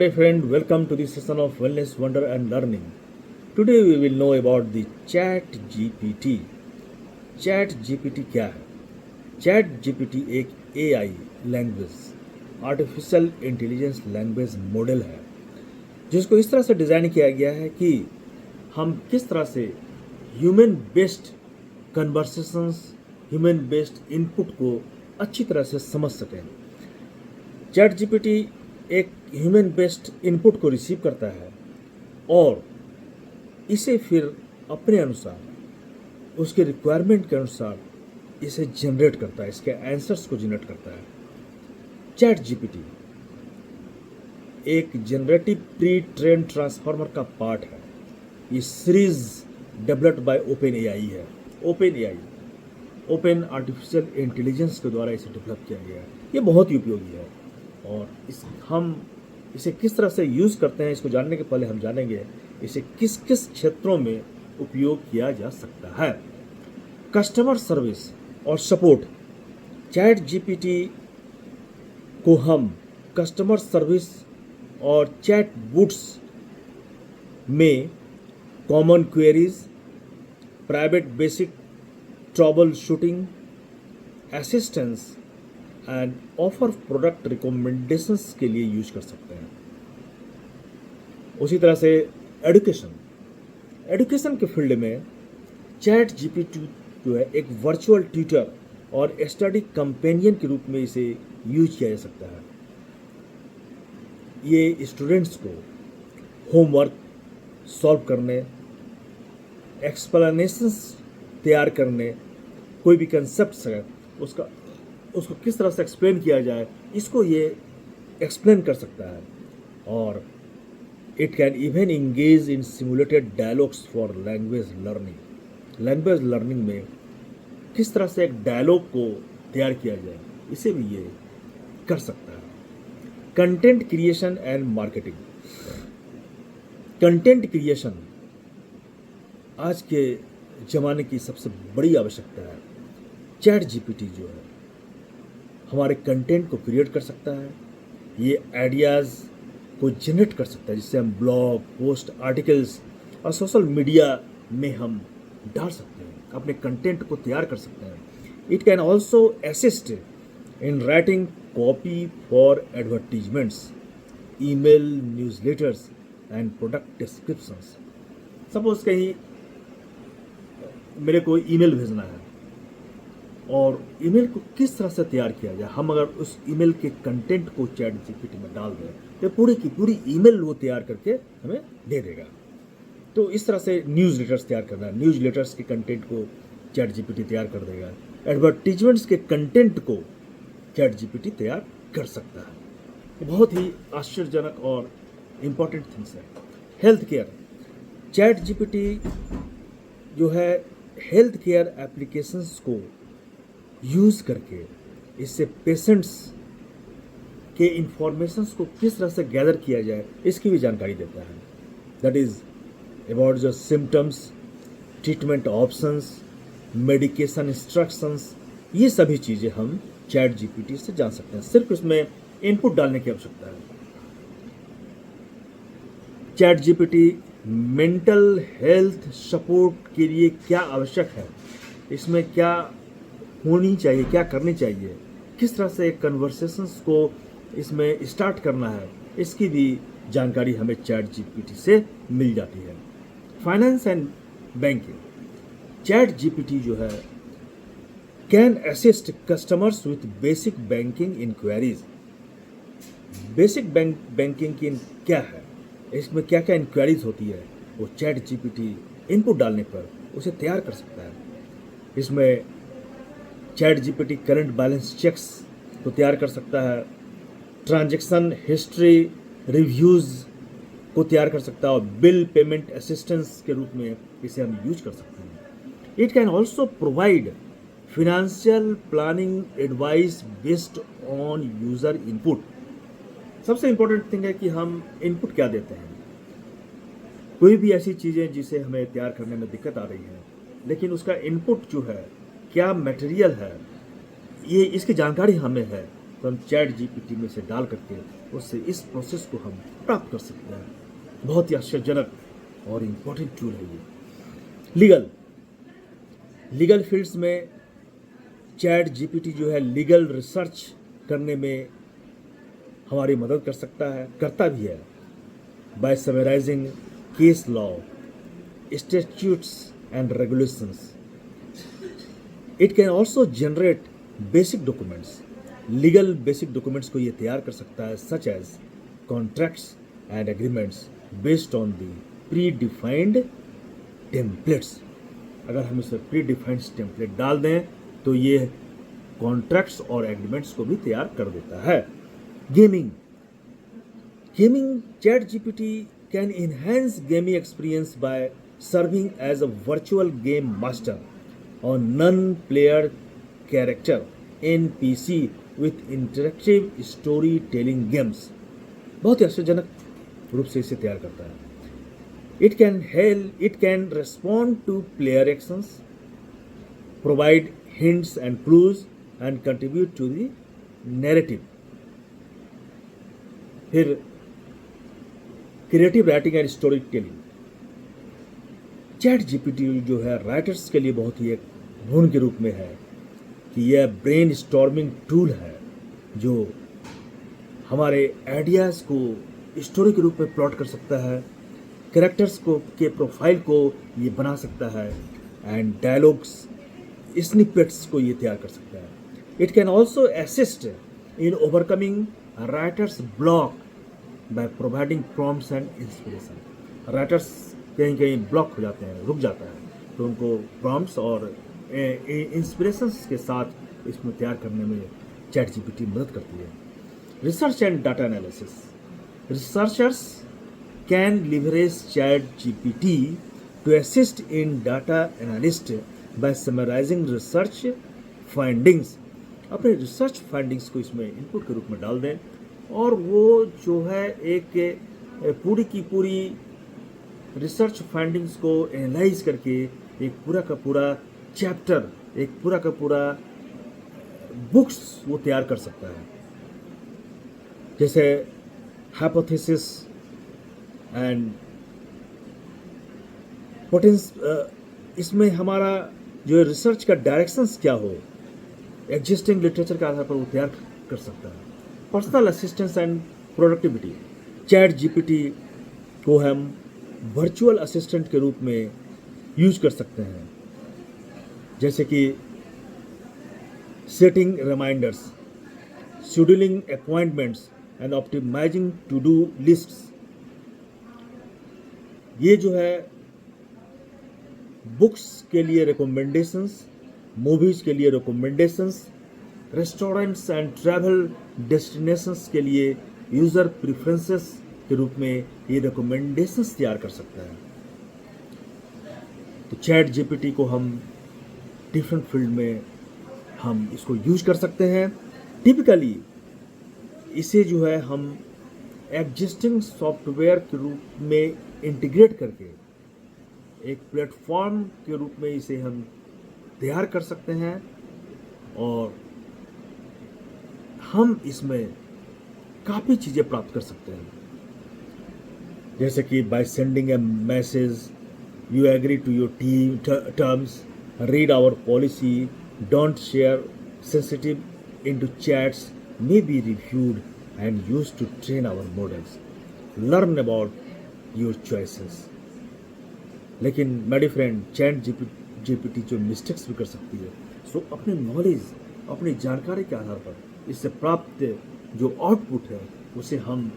Hey friend, welcome to this session of Wellness, Wonder and Learning. Today we will know about the Chat GPT. Chat GPT क्या है? Chat GPT एक AI language artificial intelligence language model है जिसको इस तरह से design किया गया है कि हम किस तरह से human based conversations, human based input को अच्छी तरह से समझ सकें। चैट जीपीटी एक ह्यूमन बेस्ड इनपुट को रिसीव करता है और इसे फिर अपने अनुसार उसके रिक्वायरमेंट के अनुसार इसे जनरेट करता है, इसके आंसर्स को जनरेट करता है। चैट जीपीटी एक जनरेटिव प्री ट्रेन ट्रांसफार्मर का पार्ट है। ये series developed by open AI है। ओपन आर्टिफिशियल इंटेलिजेंस के द्वारा इसे डेवलप किया गया है। ये बहुत ही उपयोगी है और हम इसे किस तरह से यूज़ करते हैं इसको जानने के पहले हम जानेंगे इसे किस किस क्षेत्रों में उपयोग किया जा सकता है। कस्टमर सर्विस और सपोर्ट। चैट जीपीटी को हम कस्टमर सर्विस और चैट बूट्स में common queries, private basic trouble shooting, assistance and offer product recommendations के लिए यूज कर सकते हैं। उसी तरह से एडुकेशन के फील्ड में चैट जीपीटी जो है एक वर्चुअल ट्यूटर और स्टडी कंपेनियन के रूप में इसे यूज किया जा सकता है। ये स्टूडेंट्स को होमवर्क सॉल्व करने, एक्सप्लेनेशंस तैयार करने, कोई भी कंसेप्ट है उसको किस तरह से एक्सप्लेन किया जाए इसको ये एक्सप्लेन कर सकता है। और it can even engage in simulated dialogues for language learning में किस तरह से एक डायलॉग को तैयार किया जाए इसे भी ये कर सकता है। Content creation and marketing. Content creation आज के ज़माने की सबसे बड़ी आवश्यकता है। चैट जीपीटी जो है हमारे कंटेंट को क्रिएट कर सकता है, ये आइडियाज़ को जनरेट कर सकता है जिससे हम ब्लॉग, पोस्ट, आर्टिकल्स और सोशल मीडिया में हम डाल सकते हैं, अपने कंटेंट को तैयार कर सकते हैं। It can also assist in writing copy for advertisements, email, newsletters and product descriptions. Suppose कहीं मेरे को ईमेल भेजना है और ईमेल को किस तरह से तैयार किया जाए, हम अगर उस ईमेल के कंटेंट को चैट जीपीटी में डाल दें तो पूरी की पूरी ईमेल वो तैयार करके हमें दे देगा। तो इस तरह से न्यूज़ लेटर्स तैयार करना है, न्यूज़ लेटर्स के कंटेंट को चैट जीपीटी तैयार कर देगा। एडवर्टीजमेंट्स के कंटेंट को चैट जीपीटी तैयार कर सकता है। बहुत ही आश्चर्यजनक और इम्पॉर्टेंट थिंग्स है। Health care. चैट जीपीटी जो है हेल्थ केयर एप्लीकेशंस को यूज़ करके इससे पेशेंट्स के इंफॉर्मेशंस को किस तरह से गैदर किया जाए इसकी भी जानकारी देता है। दैट इज़ अबाउट जो symptoms, treatment options, medication instructions, ये सभी चीज़ें हम चैट जीपीटी से जान सकते हैं। सिर्फ इसमें इनपुट डालने की आवश्यकता है। Chat GPT mental health support के लिए क्या आवश्यक है, इसमें क्या होनी चाहिए, क्या करनी चाहिए, किस तरह से कन्वर्सेशंस को इसमें स्टार्ट करना है, इसकी भी जानकारी हमें चैट जीपीटी से मिल जाती है। Finance and banking. ChatGPT जो है can assist customers with basic banking inquiries. Basic banking की क्या है, इसमें क्या क्या इंक्वायरीज होती है, वो चैट जीपीटी इनपुट डालने पर उसे तैयार कर सकता है। इसमें ChatGPT current balance checks को तैयार कर सकता है, ट्रांजैक्शन हिस्ट्री रिव्यूज़ को तैयार कर सकता है और बिल पेमेंट असिस्टेंस के रूप में इसे हम यूज कर सकते हैं। It can also provide financial planning advice based on user input. सबसे इम्पोर्टेंट थिंग है कि हम इनपुट क्या देते हैं। कोई भी ऐसी चीज़ें जिसे हमें तैयार करने में दिक्कत आ रही है लेकिन उसका इनपुट जो है, क्या मटेरियल है, ये इसकी जानकारी हमें है तो हम चैट जीपीटी में से डाल करके उससे इस प्रोसेस को हम प्राप्त कर सकते हैं। बहुत ही आश्चर्यजनक और इम्पोर्टेंट टूल है ये। लीगल फील्ड्स में चैट जीपीटी जो है लीगल रिसर्च करने में हमारी मदद कर सकता है, करता भी है, by summarising case law, statutes and regulations. It can also generate basic documents. Legal basic documents को ये तैयार कर सकता है, such as contracts and agreements based on the predefined templates. अगर हम इसमें predefined template डाल दें तो ये कॉन्ट्रैक्ट्स और एग्रीमेंट्स को भी तैयार कर देता है। Gaming chat GPT can enhance gaming experience by serving as a virtual game master or non-player character NPC with interactive storytelling games। बहुत ही आश्चर्यजनक रूप से इसे तैयार करता है। It can respond to player actions, provide hints and clues and contribute to the narrative। फिर creative writing and story telling, chat GPT जो है राइटर्स के लिए बहुत ही एक गुण के रूप में है कि यह ब्रेन स्टॉर्मिंग टूल है जो हमारे आइडियाज़ को स्टोरी के रूप में प्लॉट कर सकता है, कैरेक्टर्स को के प्रोफाइल को ये बना सकता है एंड डायलॉग्स स्निपेट्स को ये तैयार कर सकता है। It can also assist in overcoming writers block by providing prompts and inspiration. Writers कहीं कहीं ब्लॉक हो जाते हैं, रुक जाता है, तो उनको प्रॉम्प्ट्स और इंस्पिरेशंस के साथ इसमें तैयार करने में चैट जीपीटी मदद करती है। Research and data analysis, researchers can leverage ChatGPT to assist in data analyst by summarising research findings. अपने रिसर्च फाइंडिंग्स को इसमें इनपुट के रूप में डाल दें और वो जो है एक पूरी की पूरी रिसर्च फाइंडिंग्स को एनालाइज करके एक पूरा का पूरा चैप्टर, एक पूरा का पूरा बुक्स वो तैयार कर सकता है। जैसे हाइपोथेसिस एंड पोटेंस, इसमें हमारा जो रिसर्च का डायरेक्शंस क्या हो, एग्जिस्टिंग लिटरेचर के आधार पर वो तैयार कर सकता है। Personal assistance and productivity, chat GPT को हम वर्चुअल असिस्टेंट के रूप में यूज कर सकते हैं, जैसे कि setting reminders, scheduling appointments and optimising to do lists. ये जो है बुक्स के लिए रिकमेंडेशंस, मूवीज के लिए recommendations, restaurants and travel destinations के लिए यूज़र प्रेफरेंसेस के रूप में ये रिकमेंडेशंस तैयार कर सकता है। तो चैट जीपीटी को हम डिफरेंट फील्ड में हम इसको यूज कर सकते हैं। टिपिकली इसे जो है हम एग्जिस्टिंग सॉफ्टवेयर के रूप में इंटीग्रेट करके एक प्लेटफॉर्म के रूप में इसे हम तैयार कर सकते हैं और हम इसमें काफ़ी चीज़ें प्राप्त कर सकते हैं, जैसे कि by sending a message, you agree to your team terms, read our policy, don't share sensitive into chats, may be reviewed and used to train our models. Learn about your choices. लेकिन मेरी friend chat GPT जो mistakes भी कर सकती है, सो अपने knowledge, अपनी जानकारी के आधार पर इससे प्राप्त जो आउटपुट है उसे हम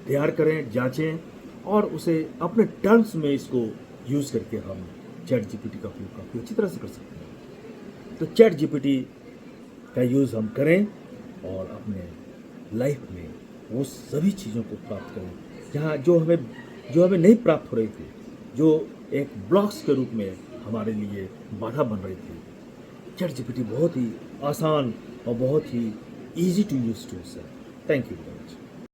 तैयार करें, जांचें और उसे अपने टर्म्स में इसको यूज़ करके हम चैट जीपीटी का उपयोग काफ़ी अच्छी तरह से कर सकते हैं। तो चैट जीपीटी का यूज़ हम करें और अपने लाइफ में वो सभी चीज़ों को प्राप्त करें जहाँ जो हमें नहीं प्राप्त हो रही थी, जो एक ब्लॉक्स के रूप में हमारे लिए बाधा बन रही थी। चैट जीपीटी बहुत ही आसान और बहुत ही इजी टू यूज़ टूल्स है। Thank you.